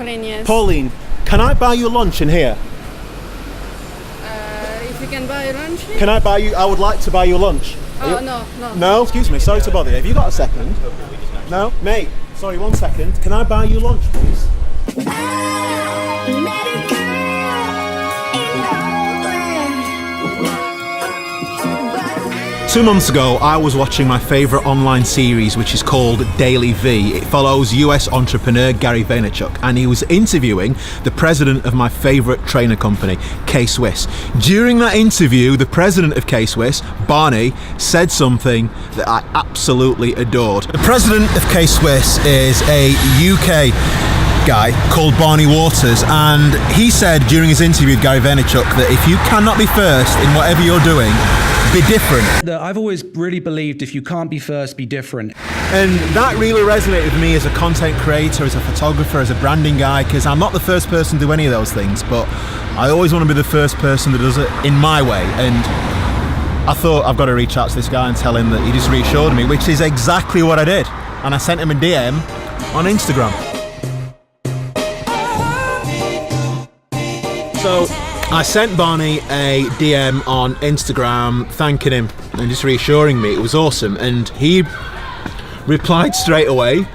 Pauline, yes. Pauline, can I buy you lunch in here? If you can buy lunch here? Can I buy you? I would like to buy you lunch. Oh, no. No, excuse me. Sorry to bother you. Have you got a second? No, mate. Sorry, 1 second. Can I buy you lunch, please? 2 months ago, I was watching my favourite online series, which is called Daily V. It follows US entrepreneur Gary Vaynerchuk, and he was interviewing the president of my favourite trainer company, KSWISS. During that interview, the president of KSWISS, Barney, said something that I absolutely adored. The president of KSWISS is a UK guy called Barney Waters, and he said during his interview with Gary Vaynerchuk that if you cannot be first in whatever you're doing, be different. I've always really believed if you can't be first, be different. And that really resonated with me as a content creator, as a photographer, as a branding guy, because I'm not the first person to do any of those things, but I always want to be the first person that does it in my way. And I thought, I've got to reach out to this guy and tell him that he just reassured me, which is exactly what I did. And I sent him a DM on Instagram. So I sent Barney a DM on Instagram thanking him and just reassuring me it was awesome, and he replied straight away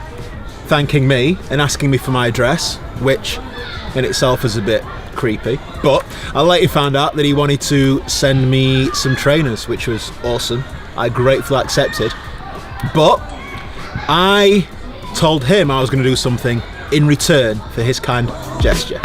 thanking me and asking me for my address, which in itself is a bit creepy, but I later found out that he wanted to send me some trainers, which was awesome. I gratefully accepted, but I told him I was going to do something in return for his kind gesture.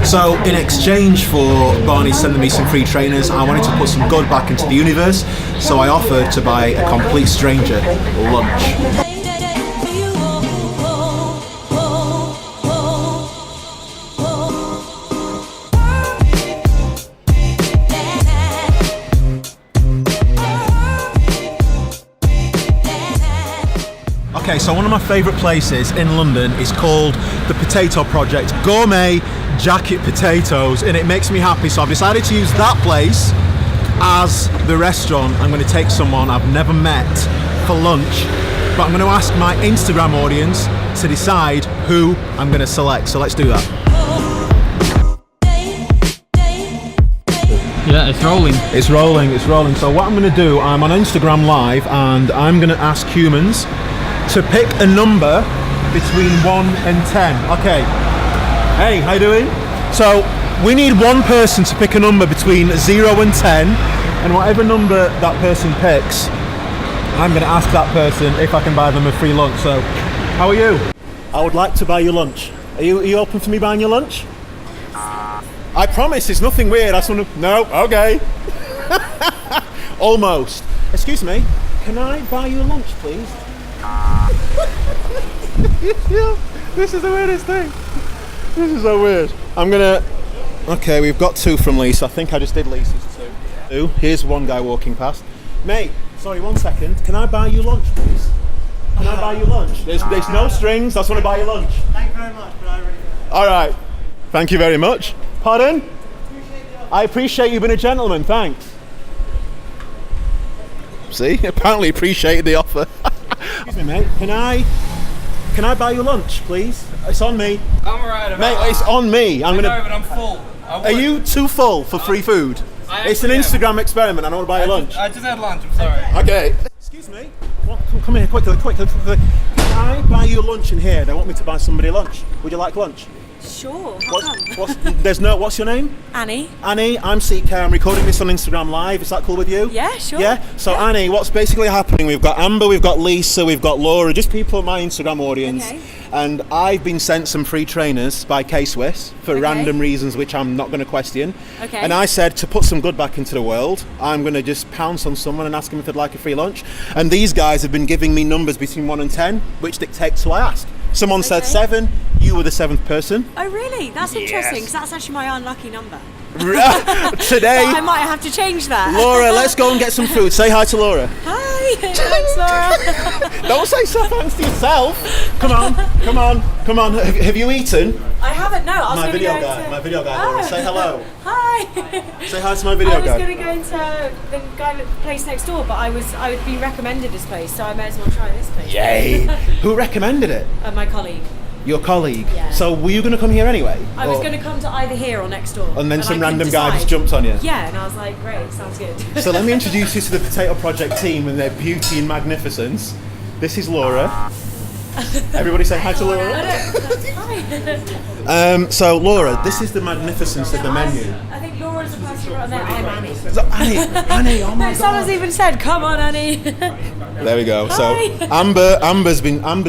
So in exchange for Barney sending me some free trainers, I wanted to put some good back into the universe, so I offered to buy a complete stranger lunch. Okay, so one of my favourite places in London is called the Potato Project, gourmet jacket potatoes, and it makes me happy, so I've decided to use that place as the restaurant. I'm going to take someone I've never met for lunch, but I'm going to ask my Instagram audience to decide who I'm going to select, so let's do that. Yeah, it's rolling. It's rolling. So what I'm going to do, I'm on Instagram Live, and I'm going to ask humans to pick a number between 1 and 10. Okay. Hey, how you doing? So we need one person to pick a number between 0 and 10, and whatever number that person picks, I'm going to ask that person if I can buy them a free lunch. So, how are you? I would like to buy you lunch. Are you open for me buying your lunch? I promise, it's nothing weird. I just want to... No? Okay. Almost. Excuse me, can I buy you lunch, please? This is the weirdest thing. This is so weird. I'm gonna... Okay, we've got 2 from Lisa. I think I just did Lisa's 2. Here's one guy walking past. Mate, sorry, 1 second. Can I buy you lunch, please? Can I buy you lunch? There's no strings. I just want to buy you lunch. Thank you very much, but I already got it. All right. Thank you very much. Pardon? I appreciate you being a gentleman. Thanks. See? Apparently appreciated the offer. Excuse me, mate. Can I buy you lunch, please? It's on me. I'm alright about Mate, it's on me. I'm gonna. but I'm full. Are you too full for free food? It's an Instagram experiment. I don't want to buy you lunch. I just had lunch, I'm sorry. Okay. Excuse me. Come here, quickly. Can I buy you lunch in here? They want me to buy somebody lunch. Would you like lunch? Sure, how come? What's your name? Annie. Annie, I'm CK. I'm recording this on Instagram Live. Is that cool with you? Yeah, sure. Yeah? So yeah. Annie, what's basically happening, we've got Amber, we've got Lisa, we've got Laura, just people in my Instagram audience. Okay. And I've been sent some free trainers by KSWISS for random reasons which I'm not going to question. Okay. And I said to put some good back into the world, I'm going to just pounce on someone and ask them if they'd like a free lunch. And these guys have been giving me numbers between 1 and 10, which dictates who I ask. Someone said 7, you were the 7th person. Oh really? That's interesting, because that's actually my unlucky number. Today. I might have to change that. Laura, let's go and get some food. Say hi to Laura. Hi. Thanks, Laura. Don't say so thanks to yourself. Come on. Have you eaten? I haven't, no. I was My gonna video go guy, into- my video guy. Laura, say hello. Hi. Say hi to my video I was guy. going to go into the place next door, but I would be recommended this place, so I may as well try this place. Yay! Who recommended it? My colleague. Your colleague. Yeah. So were you going to come here anyway? I was going to come to either here or next door. And then some I couldn't random guy decide. just jumped on you. Yeah, and I was like, great, sounds good. So let me introduce you to the Potato Project team and their beauty and magnificence. This is Laura. Everybody say hi to Laura. Hi. So Laura, this is the magnificence of the menu. I think Laura's the person right there. I'm Annie. So, Annie, oh my No, someone's God. even said, "Come on, Annie." There we go. Hi. So Amber's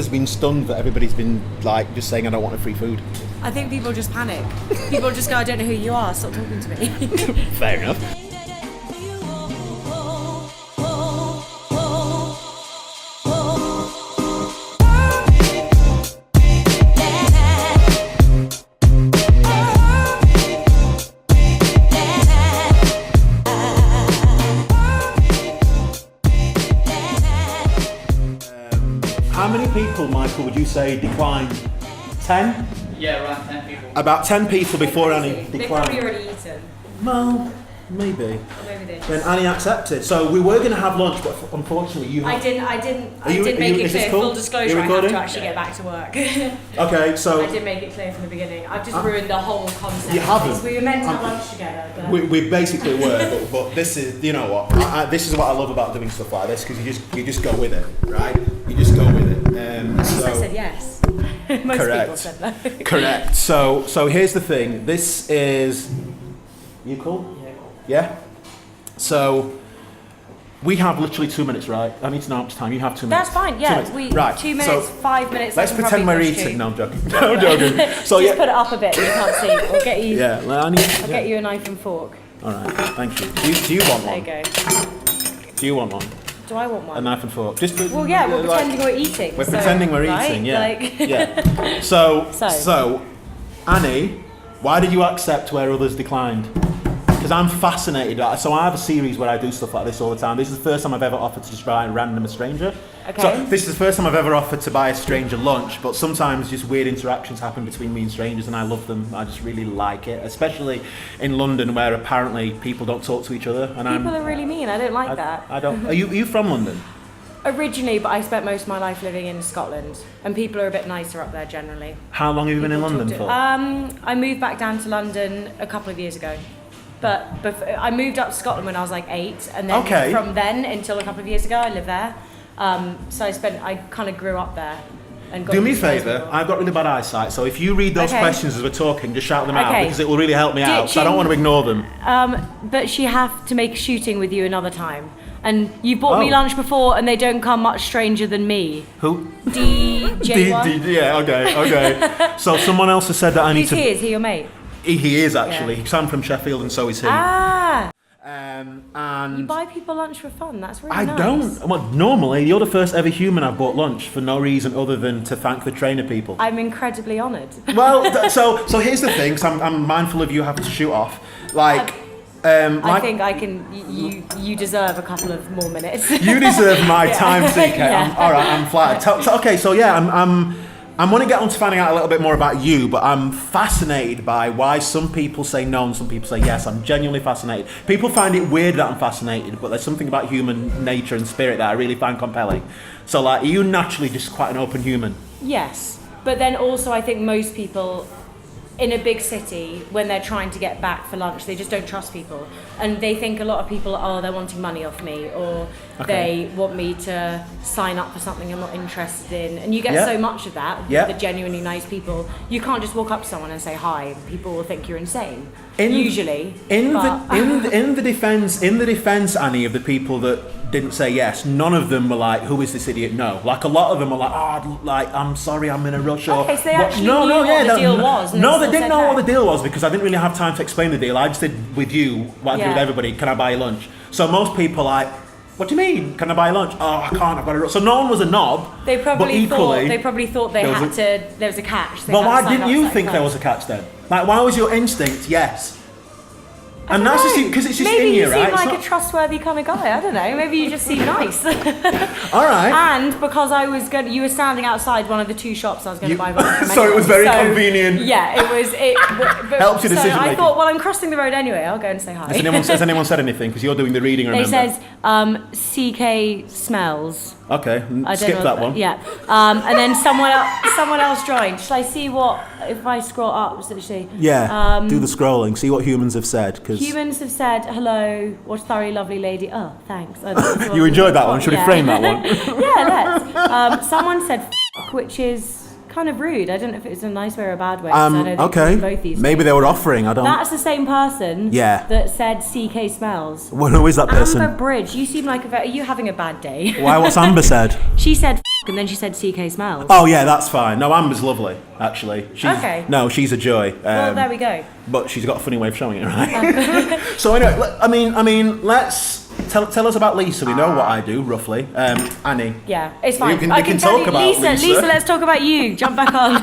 been stunned that everybody's been like just saying I don't want a free food. I think people just panic. People just go, "I don't know who you are. Stop talking to me." Fair enough. How many people, Michael, would you say declined? 10? Yeah, around 10 people. About 10 people before Annie They've probably declined. already eaten. Well, maybe. Or maybe they Then Annie accepted. So we were going to have lunch, but unfortunately you I have... didn't make it is this clear. cool? Full disclosure, You're I have recording? to actually get back to work. Okay, so... I did make it clear from the beginning. I've just ruined the whole concept. You haven't. We were meant to have lunch together, but We basically were, but this is, you know what, this is what I love about doing stuff like this, because you just go with it, right? You just go with it. I said yes. Most Correct. people said no. Correct. So here's the thing. This is... You cool? Yeah? So... We have literally 2 minutes, right? I need to know how much time. You have 2 minutes. That's fine, yeah. 2 minutes. Right. 2 so minutes, 5 minutes. let's I can pretend probably we're push eating. to. No, I'm joking. No, I'm joking. So Just put it up a bit. You can't see. We'll get you. Yeah. Well, I'll get you a knife and fork. All right. Thank you. Do you want There one? you go. Do you want one? Do I want one? A knife and fork. Just. Well, yeah, we're like- pretending we're eating. We're so, pretending we're right? eating. Yeah. Like, Yeah. So So. Annie, why did you accept where others declined? Because I'm fascinated. So I have a series where I do stuff like this all the time. This is the first time I've ever offered to just buy a random stranger. Okay. So this is the first time I've ever offered to buy a stranger lunch, but sometimes just weird interactions happen between me and strangers and I love them. I just really like it, especially in London where apparently people don't talk to each other. And people are really mean. I don't like that. I don't. Are you from London? Originally, but I spent most of my life living in Scotland, and people are a bit nicer up there generally. How long have you been in London for? I moved back down to London a couple of years ago. But I moved up to Scotland when I was like 8, and then Okay. from then until a couple of years ago, I lived there. So I kind of grew up there. And got Do me a used to those favour, people. I've got really bad eyesight, so if you read those Okay. questions as we're talking, just shout them out Okay. because it will really help me out. So I don't Ditching- want to ignore them. But she have to make shooting with you another time. And you bought me Oh. lunch before, and they don't come much stranger than me. Who? DJ1? Yeah, okay. So someone else has said that I need Who's to... he? Is he your mate? He is actually. Yeah. Because I'm from Sheffield and so is he. Ah! You And buy people lunch for fun. That's really I nice. don't. Well, normally, you're the first ever human I've bought lunch for no reason other than to thank the trainer people. I'm incredibly honoured. Well, so here's the thing, 'cause I'm mindful of you having to shoot off. Like... I think I can. You deserve a couple of more minutes. You deserve my time, CK. Yeah. All right, I'm flattered. Okay, so yeah, I'm going to get on to finding out a little bit more about you, but I'm fascinated by why some people say no and some people say yes. I'm genuinely fascinated. People find it weird that I'm fascinated, but there's something about human nature and spirit that I really find compelling. So, like, are you naturally just quite an open human? Yes, but then also I think most people in a big city, when they're trying to get back for lunch, they just don't trust people, and they think a lot of people, oh, they're wanting money off me, or they want me to sign up for something I'm not interested in, and you get so much of that with the genuinely nice people. You can't just walk up to someone and say hi. People will think you're insane. Usually, in the defense, Annie, of the people that didn't say yes, none of them were like, who is this idiot? No, like a lot of them were like, oh, like, I'm sorry, I'm in a rush. Or Okay, so they actually knew what the deal was, and No, they they still didn't said know no. what the deal was because I didn't really have time to explain the deal. I just did with you what I did with Yeah. everybody. Can I buy you lunch? So most people are like, what do you mean? Can I buy lunch? Oh, I can't. I've got a rush. So no one was a knob. They probably but thought equally, there was a catch. They well, had to why sign didn't up you to think that there club. was a catch then? Like, why was your instinct yes? And that's just because it's just maybe in you, right? Maybe you seem It's like a trustworthy kind of guy. I don't know. Maybe you just seem nice. All right. And because you were standing outside one of the two shops I was going to buy one from. So it was very convenient. Yeah, it was. Helps your decision So I making. thought, well, I'm crossing the road anyway. I'll go and say hi. Has anyone said anything? Because you're doing the reading, remember? They says CK smells. Okay, I skip don't know that one. Yeah, and then someone else joined. Shall I see what if I scroll up? Essentially, Yeah. Do the scrolling. See what humans have said. Cause humans have said hello. What a thoroughly lovely lady. Oh, thanks. You enjoyed that one. Should we frame that one? Yeah, let's. Someone said f***, which is kind of rude. I don't know if it was a nice way or a bad way. I know they Okay. both these Maybe things. they were offering. I don't. That's the same person. Yeah. That said CK smells. Well, who is that person? Amber Bridge. You seem like are you having a bad day? Why? What's Amber said? She said f*** and then she said CK smells. Oh yeah, that's fine. No, Amber's lovely. Actually, Okay. No, she's a joy. Well, there we go. But she's got a funny way of showing it, right? So anyway, I mean, let's tell us about Lisa. We know what I do roughly. Annie. Yeah, it's fine. We I can tell talk you, about Lisa, let's talk about you. Jump back on.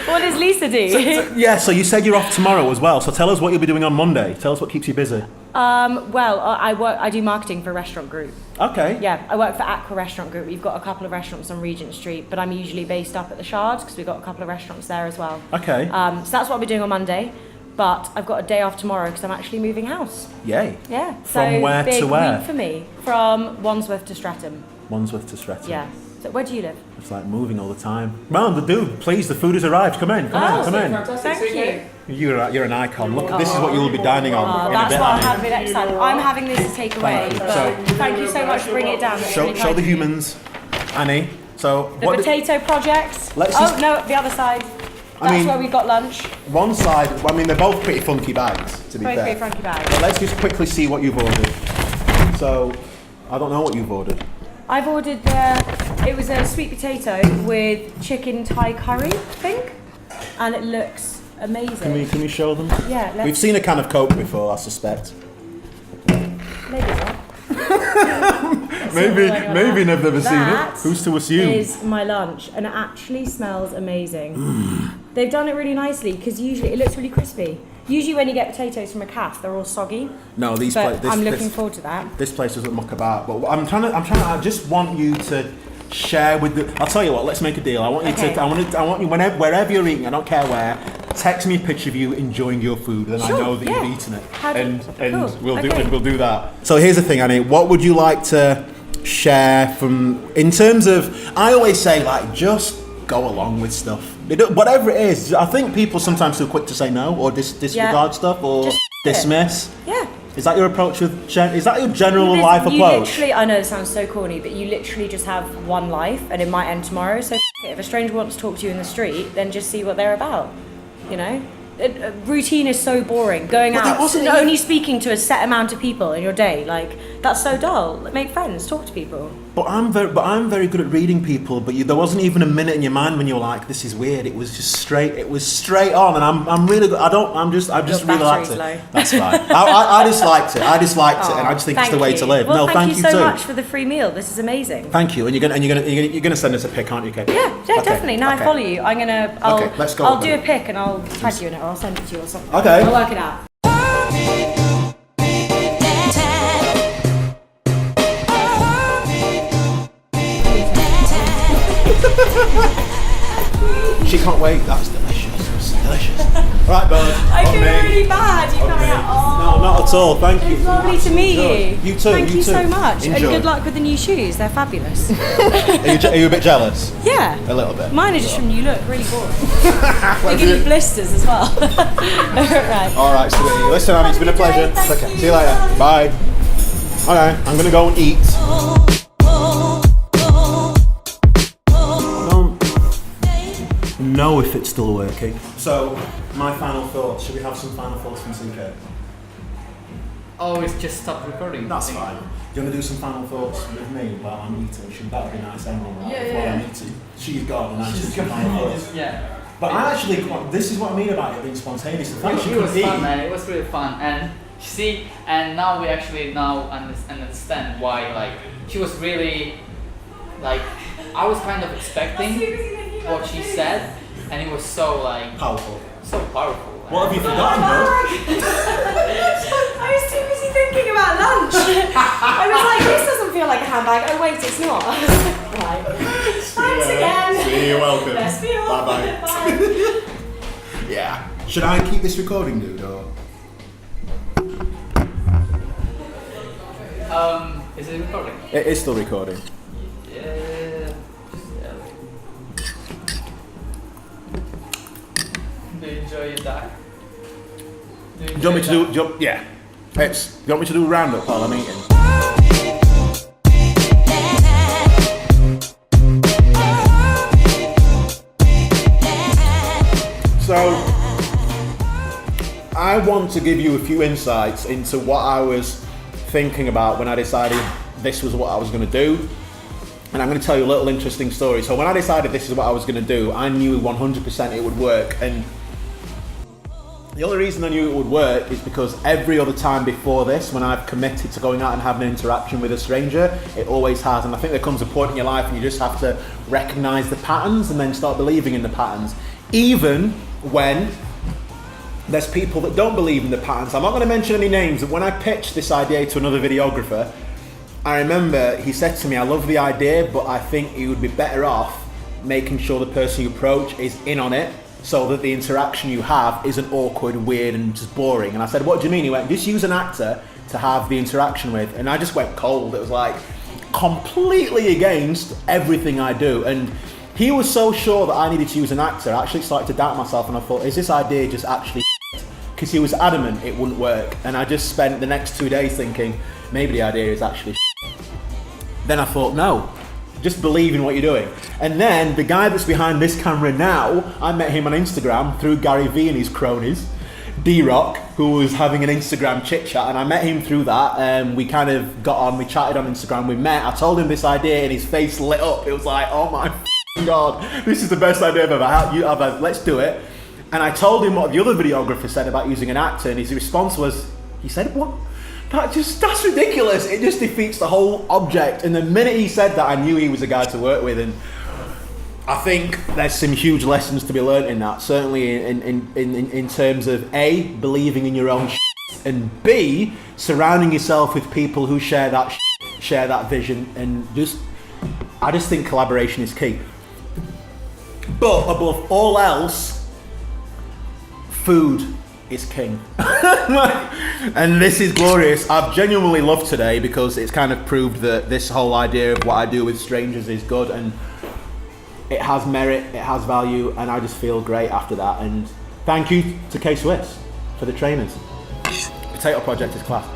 What does Lisa do? Yeah. So you said you're off tomorrow as well. So tell us what you'll be doing on Monday. Tell us what keeps you busy. Well, I do marketing for a restaurant group. Okay. Yeah, I work for Aqua Restaurant Group. We've got a couple of restaurants on Regent Street, but I'm usually based up at the Shard because we've got a couple of restaurants there as well. Okay. So that's what I'll be doing on Monday. But I've got a day off tomorrow because I'm actually moving house. Yay. Yeah. From where big to where? week for me. From Wandsworth to Streatham. Wandsworth to Streatham. Yeah. So where do you live? It's like moving all the time. Well, dude, please, the food has arrived. Come in. Come in. Thank you. You're an icon. Look, this is what you'll be dining on in a That's bit. what I'll Annie. have next time. I'm having this to take away. Thank you. But thank you so much for bringing it down. That's really Show kind the of you. humans, Annie. So The potato projects. Let's Oh just- no, the other side. That's where we've got lunch. One side. I mean, they're both pretty funky bags, to be Very, fair. very funky bag. But let's just quickly see what you've ordered. So, I don't know what you've ordered. I've ordered it was a sweet potato with chicken Thai curry, I think, and it looks amazing. Can we show them? Yeah, let's. We've seen a can of Coke before, I suspect. Maybe not. Maybe they've never seen it. That Who's to assume? is my lunch, and it actually smells amazing. They've done it really nicely because usually it looks really crispy. Usually when you get potatoes from a calf, they're all soggy. No, But I'm looking forward to that. This place doesn't muck about. But I just want you to share with the. I'll tell you what. Let's make a deal. I want you Okay. to. I want you wherever you're eating. I don't care where. Text me a picture of you enjoying your food, then Sure, I know that yeah. you've eaten it. Cool, We'll do that. So here's the thing, Annie. What would you like to share from in terms of? I always say like just go along with stuff. Whatever it is. I think people sometimes too quick to say no or disregard stuff or Just dismiss. Yeah. Is that your approach with? Is that your general life You approach? literally, I know it sounds so corny, but you literally just have one life and it might end tomorrow. So if a stranger wants to talk to you in the street, then just see what they're about. You know? Routine is so boring. Going that out, wasn't only even- speaking to a set amount of people in your day, like that's so dull. Make friends, talk to people. But I'm very good at reading people. But there wasn't even a minute in your mind when you were like, "This is weird." It was just straight. It was straight on, and I'm really good. I just Your really liked battery's it. low. That's fine. I just liked it. I just liked it, and I just think it's the way Thank to you. live. Well, No, thank you so too. much for the free meal. This is amazing. Thank you, and you're gonna send us a pic, aren't you, Kate? Yeah, Okay, definitely. Now okay. I follow you. Okay, let's go. I'll do a pic and I'll tag you in it, or I'll send it to you or something. Okay. I'll work it out. She can't wait. That's delicious. It's delicious. Right, bud. I on feel me. really bad. You coming out. No, not at all. Thank you. It's lovely to meet you. You too. Thank you too. so much. Enjoy. And good luck with the new shoes. They're fabulous. Are you a bit jealous? Yeah. A little bit. Mine are just from you. Look, really boring. They give you blisters as well. Right. All right, sweetie. Listen, Annie, it's been a pleasure. Thank Okay, you. see you later. Bye. Okay, I'm gonna go and eat. Know if it's still working. So, my final thoughts. Should we have some final thoughts from CK? Oh, it's just stopped recording. That's fine. Do you want to do some final thoughts with me while I'm eating? Should that be nice ending? Right? Yeah, Before yeah. I'm eating. She's gone and I just some final thoughts. Yeah. But I actually, this is what I mean about it being spontaneous. The fact she It was could fun, eat. man. It was really fun, and see, and now we actually understand why. Like, she was really, like, I was kind of expecting. what she said, and it was so like Powerful. so powerful. What have you forgotten, bro? I was too busy thinking about lunch. I was like, this doesn't feel like a handbag. Oh wait, it's not. Right. Thanks again. See you, welcome. Let's be off. Bye-bye. Bye. Yeah. Should I keep this recording, dude, or? Is it recording? It is still recording. Yeah. Do you enjoy your duck? Do you want me to do? Yeah. Do you want me to do a roundup while I'm eating? So, I want to give you a few insights into what I was thinking about when I decided this was what I was going to do. And I'm going to tell you a little interesting story. So when I decided this is what I was going to do, I knew 100% it would work. And the only reason I knew it would work is because every other time before this, when I've committed to going out and having an interaction with a stranger, it always has. And I think there comes a point in your life when you just have to recognize the patterns and then start believing in the patterns. Even when there's people that don't believe in the patterns. I'm not going to mention any names, but when I pitched this idea to another videographer, I remember he said to me, I love the idea, but I think you would be better off making sure the person you approach is in on it so that the interaction you have isn't awkward, weird, and just boring. And I said, what do you mean? He went, just use an actor to have the interaction with. And I just went cold. It was like completely against everything I do. And he was so sure that I needed to use an actor, I actually started to doubt myself, and I thought, is this idea just actually because he was adamant it wouldn't work. And I just spent the next 2 days thinking, maybe the idea is actually Then I thought, no, just believe in what you're doing. And then the guy that's behind this camera now, I met him on Instagram through Gary Vee and his cronies, D-Rock, who was having an Instagram chit chat, and I met him through that. We kind of got on, we chatted on Instagram, we met, I told him this idea and his face lit up. It was like, oh my God, this is the best idea I've ever had, let's do it. And I told him what the other videographer said about using an actor, and his response was, he said, what? That's ridiculous. It just defeats the whole object. And the minute he said that, I knew he was a guy to work with. And I think there's some huge lessons to be learnt in that. Certainly in terms of A, believing in your own and B, surrounding yourself with people who share that vision. And I just think collaboration is key. But above all else, food is king. And this is glorious. I've genuinely loved today because it's kind of proved that this whole idea of what I do with strangers is good, and it has merit, it has value, and I just feel great after that. And thank you to KSWISS for the trainers. Potato Project is class.